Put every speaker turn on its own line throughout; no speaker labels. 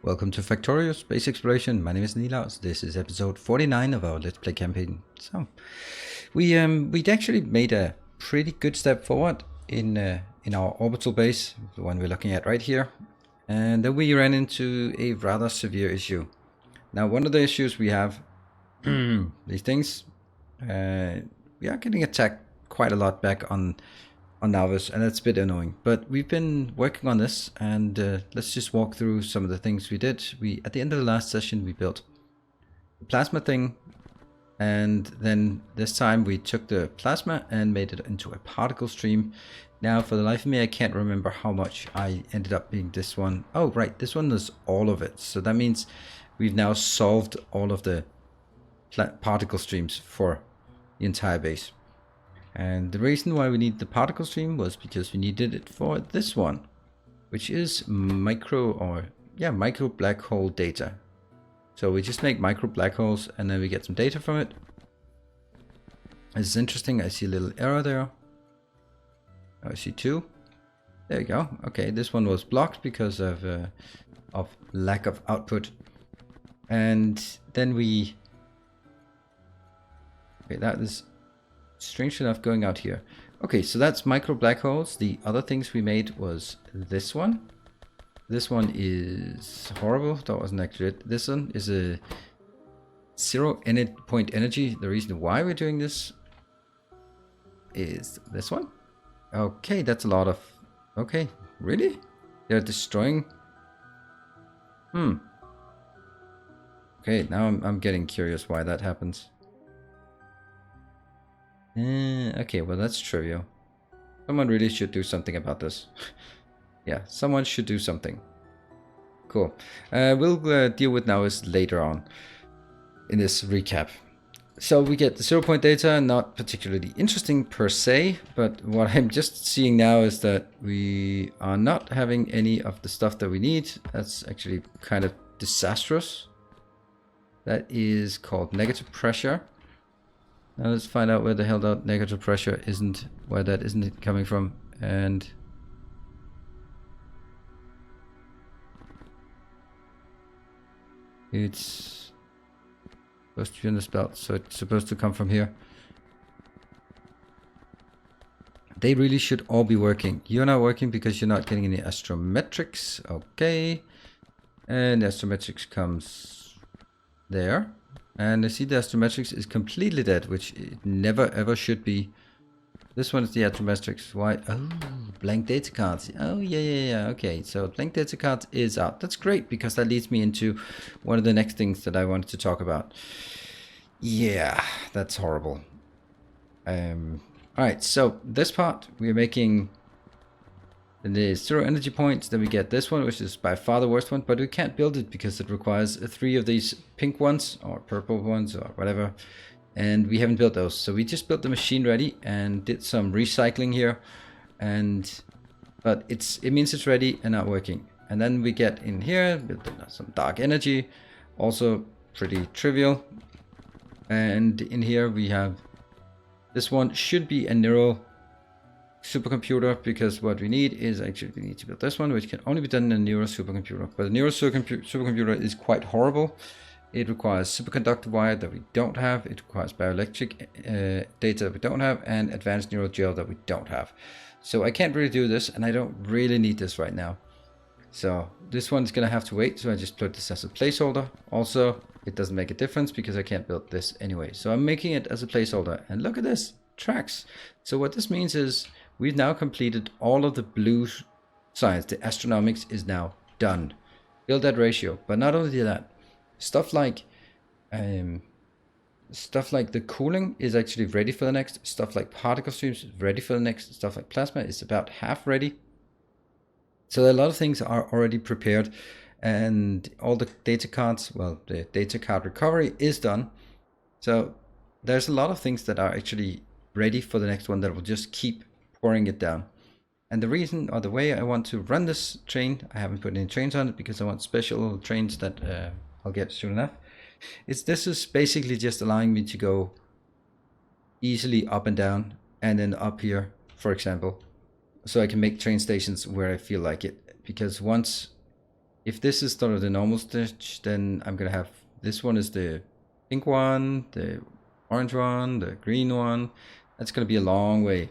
Welcome to Factorio Space Exploration. My name is Nilaus. This is episode 49 of our Let's Play campaign. So, we'd actually made a pretty good step forward in our orbital base, the one we're looking at right here, and then we ran into a rather severe issue. Now, one of the issues we have, these things, we are getting attacked quite a lot back on Navis, and that's a bit annoying. But we've been working on this, and let's just walk through some of the things we did. At the end of the last session, we built the plasma thing, and then this time we took the plasma and made it into a particle stream. Now, for the life of me, I can't remember how much I ended up being this one. Oh, right, this one was all of it. So that means we've now solved all of the particle streams for the entire base. And the reason why we need the particle stream was because we needed it for this one, which is micro black hole data. So we just make micro black holes and then we get some data from it. This is interesting. I see a little error there. Oh, I see two. There you go. Okay, this one was blocked because of lack of output. And then that is strange enough going out here. Okay, so that's micro black holes. The other things we made was this one. This one is horrible. That wasn't actually it. This one is a point energy. The reason why we're doing this is this one. Okay, that's a lot of... Okay, really? They're destroying... Okay, now I'm getting curious why that happens. Okay, well that's trivial. Someone really should do something about this. Yeah, someone should do something. Cool. We'll deal with Navis later on in this recap. So we get the 0 point data, not particularly interesting per se, but what I'm just seeing now is that we are not having any of the stuff that we need. That's actually kind of disastrous. That is called negative pressure. Now let's find out where the hell that negative pressure isn't, where that isn't coming from, and it's supposed to be on this belt, so it's supposed to come from here. They really should all be working. You're not working because you're not getting any astrometrics. Okay, and astrometrics comes there. And I see the astrometrics is completely dead, which it never ever should be. This one is the astrometrics. Why? Oh, blank data cards. Oh, yeah. Okay, so blank data cards is out. That's great because that leads me into one of the next things that I wanted to talk about. Yeah, that's horrible. Alright, so this part we're making the 0 energy points. Then we get this one, which is by far the worst one, but we can't build it because it requires 3 of these pink ones or purple ones or whatever, and we haven't built those. So we just built the machine ready and did some recycling here, but it means it's ready and not working. And then we get in here, build some dark energy, also pretty trivial. And in here we have this one, should be a neural supercomputer, because what we need is actually we need to build this one, which can only be done in a neural supercomputer. But a neural supercomputer is quite horrible. It requires superconductor wire that we don't have. It requires bioelectric data that we don't have, and advanced neural gel that we don't have. So I can't really do this, and I don't really need this right now. So this one's gonna have to wait. So I just put this as a placeholder. Also, it doesn't make a difference because I can't build this anyway. So I'm making it as a placeholder, and look at this, tracks. So what this means is we've now completed all of the blue science. The astronomics is now done. Build that ratio. But not only that, stuff like the cooling is actually ready for the next. Stuff like particle streams is ready for the next. Stuff like plasma is about half ready. So a lot of things are already prepared, and all the data cards, well, the data card recovery is done. So there's a lot of things that are actually ready for the next one that will just keep pouring it down. And the reason, or the way I want to run this train, I haven't put any trains on it because I want special trains that I'll get soon enough, this is basically just allowing me to go easily up and down, and then up here, for example, so I can make train stations where I feel like it. Because once if this is sort of the normal stitch, then I'm gonna have this one is the pink one, the orange one, the green one. That's gonna be a long way.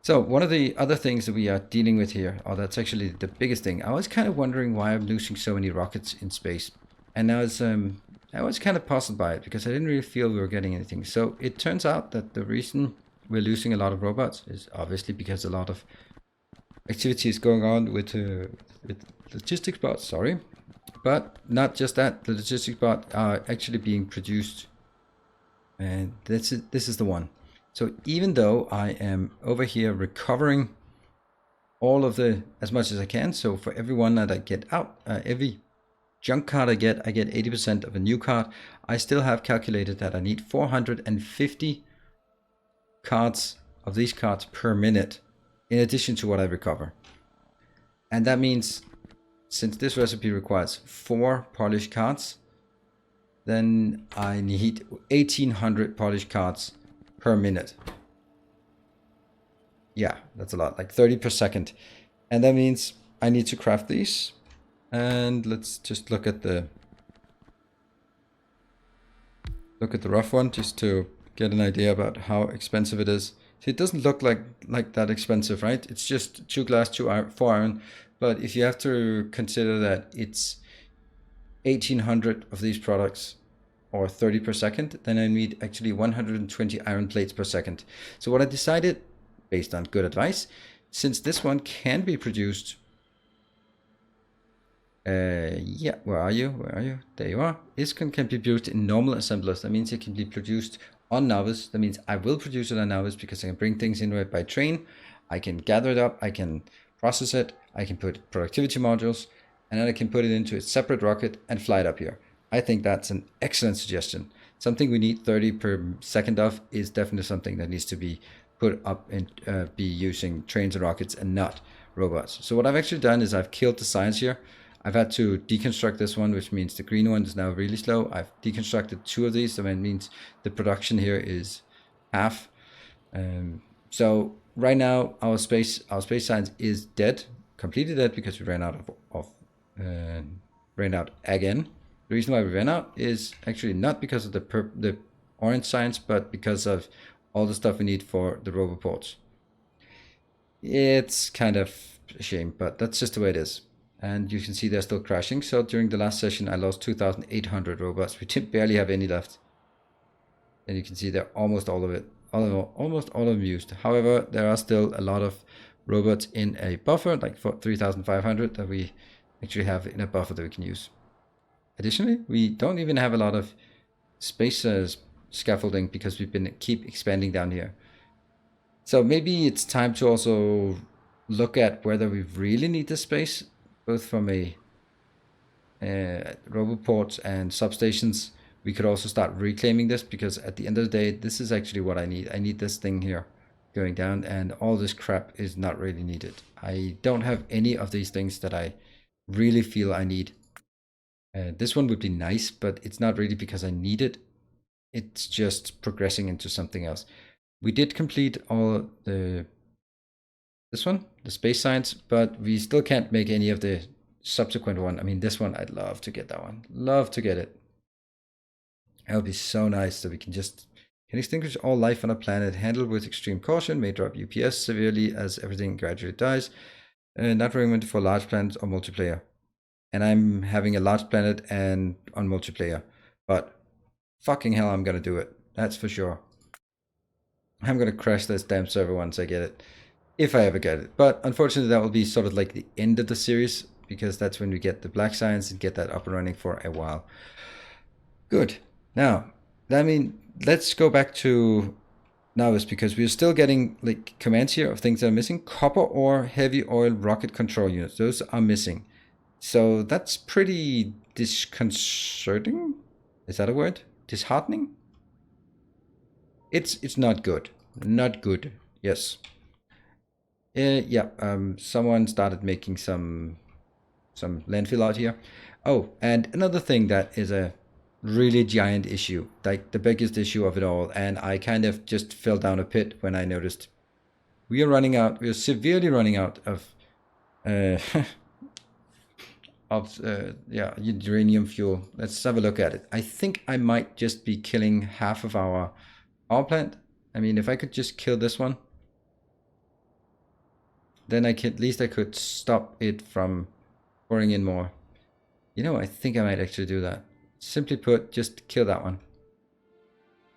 So one of the other things that we are dealing with here, or that's actually the biggest thing, I was kind of wondering why I'm losing so many rockets in space. And I was kind of puzzled by it because I didn't really feel we were getting anything. So it turns out that the reason we're losing a lot of robots is obviously because a lot of activity is going on with logistics bots, sorry. But not just that, the logistics bots are actually being produced. And this is the one. So even though I am over here recovering all of the, as much as I can, so for every one that I get out, every junk card I get 80% of a new card. I still have calculated that I need 450 cards of these cards per minute, in addition to what I recover. And that means, since this recipe requires 4 polished cards, then I need 1800 polished cards per minute. Yeah, that's a lot, like 30 per second. And that means I need to craft these. And let's just look at the rough one, just to get an idea about how expensive it is. See, it doesn't look like that expensive, right? It's just 2 glass, 2 iron, 4 iron. But if you have to consider that it's 1800 of these products, or 30 per second, then I need actually 120 iron plates per second. So what I decided, based on good advice, since this one can be produced, yeah, where are you? There you are. This can be produced in normal assemblers. That means it can be produced on Novice. That means I will produce it on Novice because I can bring things in by train. I can gather it up. I can process it. I can put productivity modules, and then I can put it into a separate rocket and fly it up here. I think that's an excellent suggestion. Something we need 30 per second of is definitely something that needs to be put up and be using trains and rockets and not robots. So what I've actually done is I've killed the science here. I've had to deconstruct this one, which means the green one is now really slow. I've deconstructed 2 of these, so that means the production here is half. So right now our space science is dead, completely dead, because we ran out again. The reason why we ran out is actually not because of the orange science, but because of all the stuff we need for the roboports. It's kind of a shame, but that's just the way it is. And you can see they're still crashing. So during the last session, I lost 2,800 robots. We barely have any left. And you can see they're almost all of them used. However, there are still a lot of robots in a buffer, like 3,500 that we actually have in a buffer that we can use. Additionally, we don't even have a lot of space scaffolding because we've keep expanding down here. So maybe it's time to also look at whether we really need this space, both from a roboports and substations. We could also start reclaiming this, because at the end of the day, this is actually what I need. I need this thing here going down, and all this crap is not really needed. I don't have any of these things that I really feel I need. This one would be nice, but it's not really because I need it. It's just progressing into something else. We did complete all this one, the space science, but we still can't make any of the subsequent one. I mean, this one, I'd love to get that one. Love to get it. That would be so nice that we can extinguish all life on a planet, handled with extreme caution, may drop UPS severely as everything gradually dies, not recommended for large planets or multiplayer. And I'm having a large planet and on multiplayer, but fucking hell, I'm gonna do it. That's for sure. I'm gonna crash this damn server once I get it, if I ever get it. But unfortunately, that will be sort of like the end of the series, because that's when we get the black science and get that up and running for a while. Good. Now, I mean, let's go back to Novice, because we're still getting like commands here of things that are missing. Copper ore, heavy oil, rocket control units. Those are missing. So that's pretty disconcerting. Is that a word? Disheartening? It's not good. Not good. Yes. Yeah. Someone started making some landfill out here. Oh, and another thing that is a really giant issue, like the biggest issue of it all, and I kind of just fell down a pit when I noticed we are severely running out of of yeah, uranium fuel. Let's have a look at it. I think I might just be killing half of our power plant. I mean, if I could just kill this one, then I could, at least I could stop it from pouring in more. You know, I think I might actually do that. Simply put, just kill that one.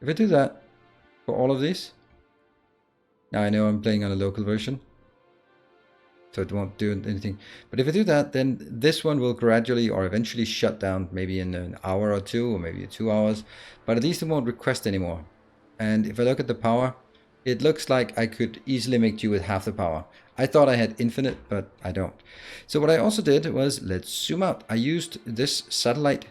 If I do that for all of these, now I know I'm playing on a local version, so it won't do anything. But if I do that, then this one will gradually or eventually shut down, maybe in an hour or two, or maybe 2 hours, but at least it won't request anymore. And if I look at the power, it looks like I could easily make do with half the power. I thought I had infinite, but I don't. So what I also did was, let's zoom out. I used this satellite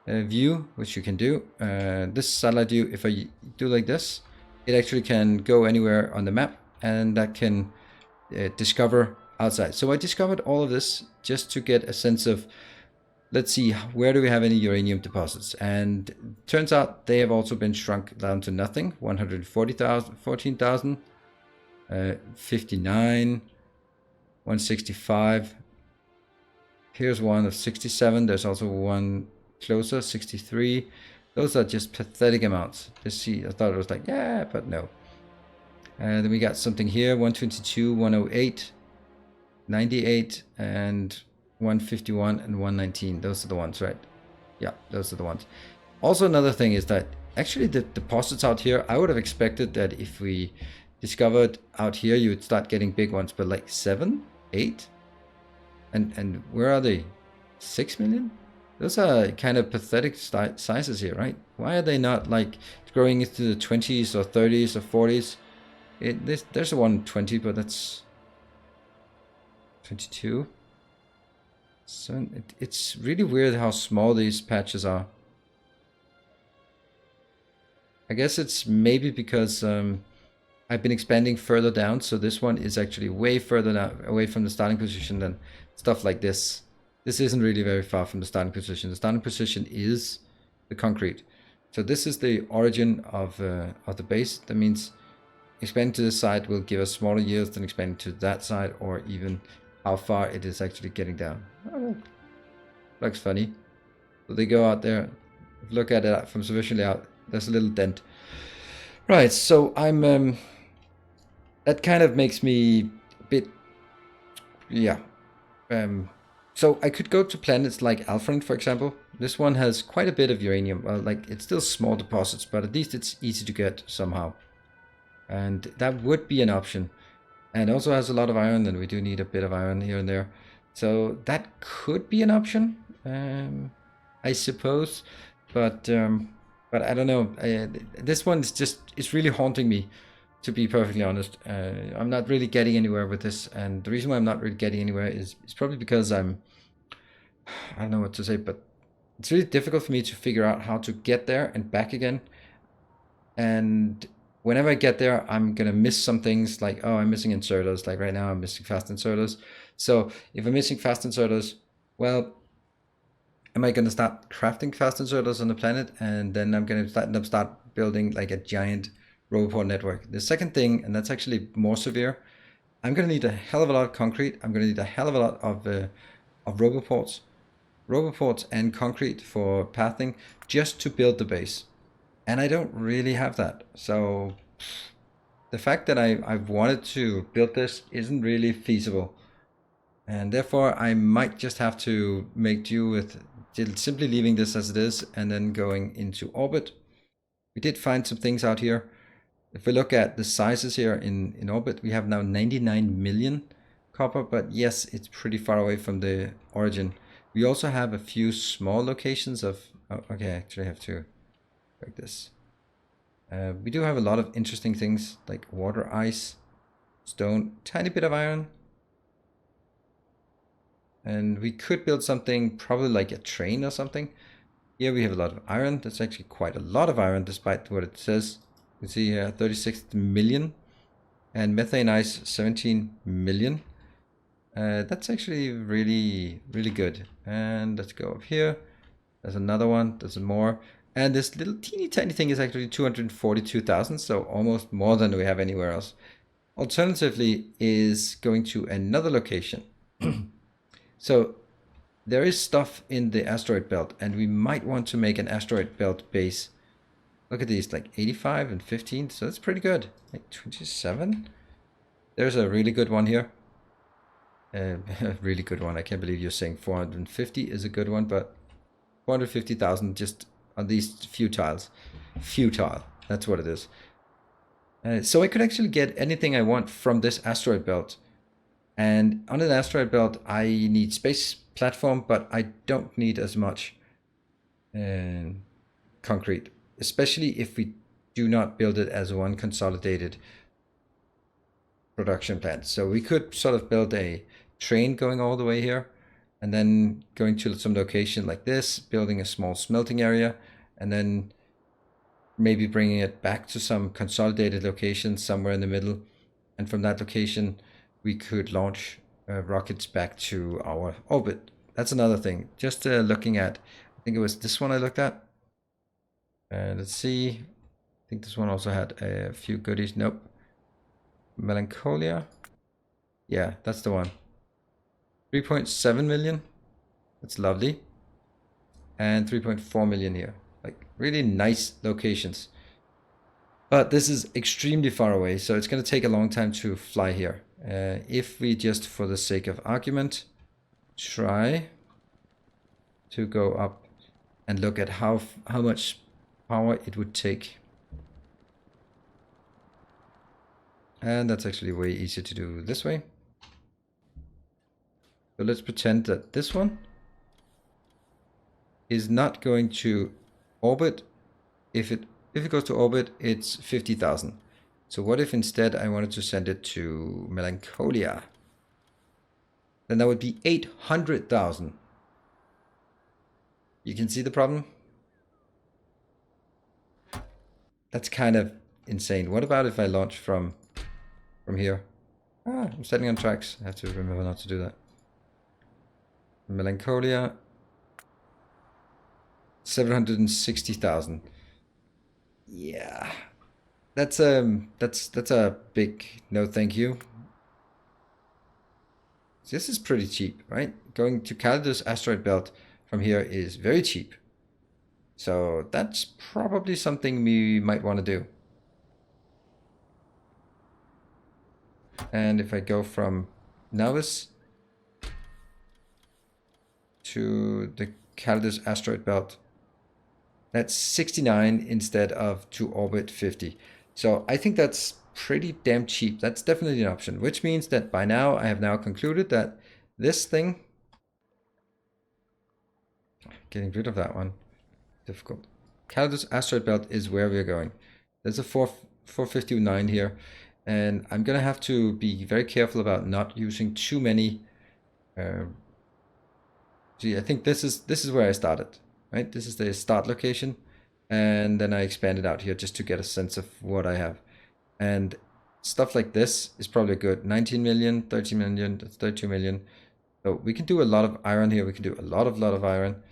view, which you can do. This satellite view, if I do like this, it actually can go anywhere on the map, and that can discover outside. So I discovered all of this just to get a sense of, let's see, where do we have any uranium deposits? And turns out they have also been shrunk down to nothing. 140,000, 14,000, 59, 165. Here's one of 67. There's also one closer, 63. Those are just pathetic amounts. Let's see, I thought it was like, yeah, but no. And then we got something here, 122, 108, 98, and 151 and 119. Those are the ones, right? Yeah, those are the ones. Also, another thing is that actually the deposits out here, I would have expected that if we discovered out here, you would start getting big ones, but like 7, 8, and where are they? 6 million? Those are kind of pathetic sizes here, right? Why are they not like growing into the 20s or 30s or 40s? There's a 120, but that's 22. So it's really weird how small these patches are. I guess it's maybe because I've been expanding further down, so this one is actually way further down, away from the starting position than stuff like this. This isn't really very far from the starting position. The starting position is the concrete. So this is the origin of the base. That means expanding to this side will give us smaller yields than expanding to that side, or even how far it is actually getting down. Oh, looks funny. So they go out there. Look at it from sufficiently out. There's a little dent. Right, so I'm that kind of makes me a bit, yeah. So I could go to planets like Alphen, for example. This one has quite a bit of uranium. Well, like, it's still small deposits, but at least it's easy to get somehow. And that would be an option. And also has a lot of iron, and we do need a bit of iron here and there. So that could be an option, I suppose. But I don't know. This one is just, it's really haunting me, to be perfectly honest. I'm not really getting anywhere with this. And the reason why I'm not really getting anywhere is probably because I don't know what to say, but it's really difficult for me to figure out how to get there and back again. And whenever I get there, I'm going to miss some things, like, oh, I'm missing inserters. Like right now, I'm missing fast inserters. So if I'm missing fast inserters, well, am I going to start crafting fast inserters on the planet? And then I'm going to start building like a giant roboport network. The second thing, and that's actually more severe, I'm going to need a hell of a lot of concrete. I'm going to need a hell of a lot of roboports and concrete for pathing just to build the base. And I don't really have that. So the fact that I've wanted to build this isn't really feasible. And therefore I might just have to make do with simply leaving this as it is and then going into orbit. We did find some things out here. If we look at the sizes here in orbit, we have now 99 million copper, but yes, it's pretty far away from the origin. We also have a few small locations of, oh, okay, I actually have to like this. We do have a lot of interesting things like water, ice, stone, tiny bit of iron. And we could build something probably like a train or something. Here we have a lot of iron. That's actually quite a lot of iron despite what it says. You can see here 36 million, and methane ice 17 million. That's actually really, really good. And let's go up here. There's another one. There's more. And this little teeny tiny thing is actually 242,000, so almost more than we have anywhere else. Alternatively is going to another location. So there is stuff in the asteroid belt, and we might want to make an asteroid belt base. Look at these, like 85 and 15, so that's pretty good. Like 27. There's a really good one here. A really good one. I can't believe you're saying 450 is a good one, but 450,000 just on these few tiles. Futile. That's what it is. So I could actually get anything I want from this asteroid belt. And on an asteroid belt, I need space platform, but I don't need as much concrete, especially if we do not build it as one consolidated production plant. So we could sort of build a train going all the way here, and then going to some location like this, building a small smelting area, and then maybe bringing it back to some consolidated location somewhere in the middle. And from that location, we could launch rockets back to our orbit. That's another thing. Just looking at, I think it was this one I looked at. Let's see. I think this one also had a few goodies. Nope. Melancholia. Yeah, that's the one. 3.7 million. That's lovely. And 3.4 million here. Like really nice locations. But this is extremely far away, so it's going to take a long time to fly here. If we just, for the sake of argument, try to go up and look at how much power it would take. And that's actually way easier to do this way. So let's pretend that this one is not going to orbit. If it goes to orbit, it's 50,000. So what if instead I wanted to send it to Melancholia? Then that would be 800,000. You can see the problem? That's kind of insane. What about if I launch from here? Ah, I'm setting on tracks. I have to remember not to do that. Melancholia. 760,000. Yeah. That's a big no thank you. This is pretty cheap, right? Going to Calidus asteroid belt from here is very cheap. So that's probably something we might want to do. And if I go from Navis to the Calidus asteroid belt, that's 69 instead of to orbit 50. So I think that's pretty damn cheap. That's definitely an option, which means that by now I have now concluded that this thing, getting rid of that one, difficult. Calidus asteroid belt is where we're going. There's a 459 here, and I'm gonna have to be very careful about not using too many. See, I think this is where I started, right? This is the start location, and then I expanded out here just to get a sense of what I have. And stuff like this is probably good. 19 million, 13 million, that's 32 million. So we can do a lot of iron here. We can do a lot of iron.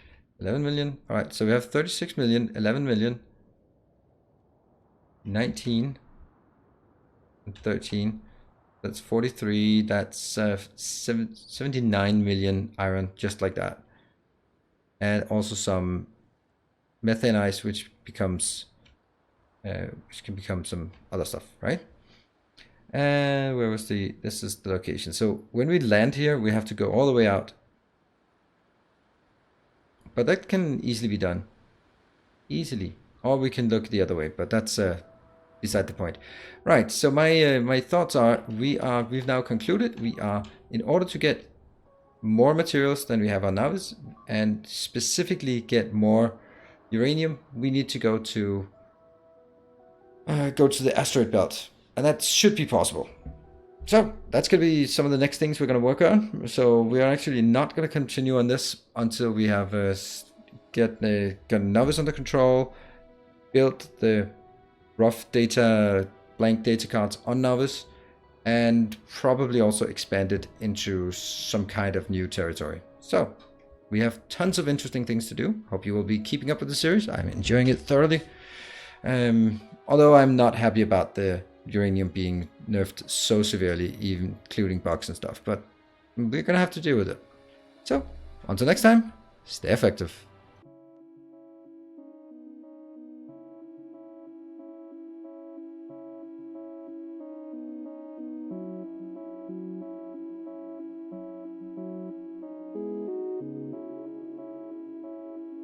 11 million. All right, so we have 36 million, 11 million, 19, and 13. That's 43. That's 79 million iron, just like that. And also some methane ice, which becomes, which can become some other stuff, right? And where was this is the location. So when we land here, we have to go all the way out. But that can easily be done. Easily. Or we can look the other way, but that's beside the point. Right, so my thoughts are, we've now concluded, we are, in order to get more materials than we have on Navis, and specifically get more uranium, we need to go to the asteroid belt. And that should be possible. So that's going to be some of the next things we're going to work on. So we are actually not going to continue on this until we have got Navis under control, built the rough data, blank data cards on Navis, and probably also expanded into some kind of new territory. So we have tons of interesting things to do. Hope you will be keeping up with the series. I'm enjoying it thoroughly. Although I'm not happy about the uranium being nerfed so severely, even including bugs and stuff, but we're gonna have to deal with it. So Until next time, stay effective.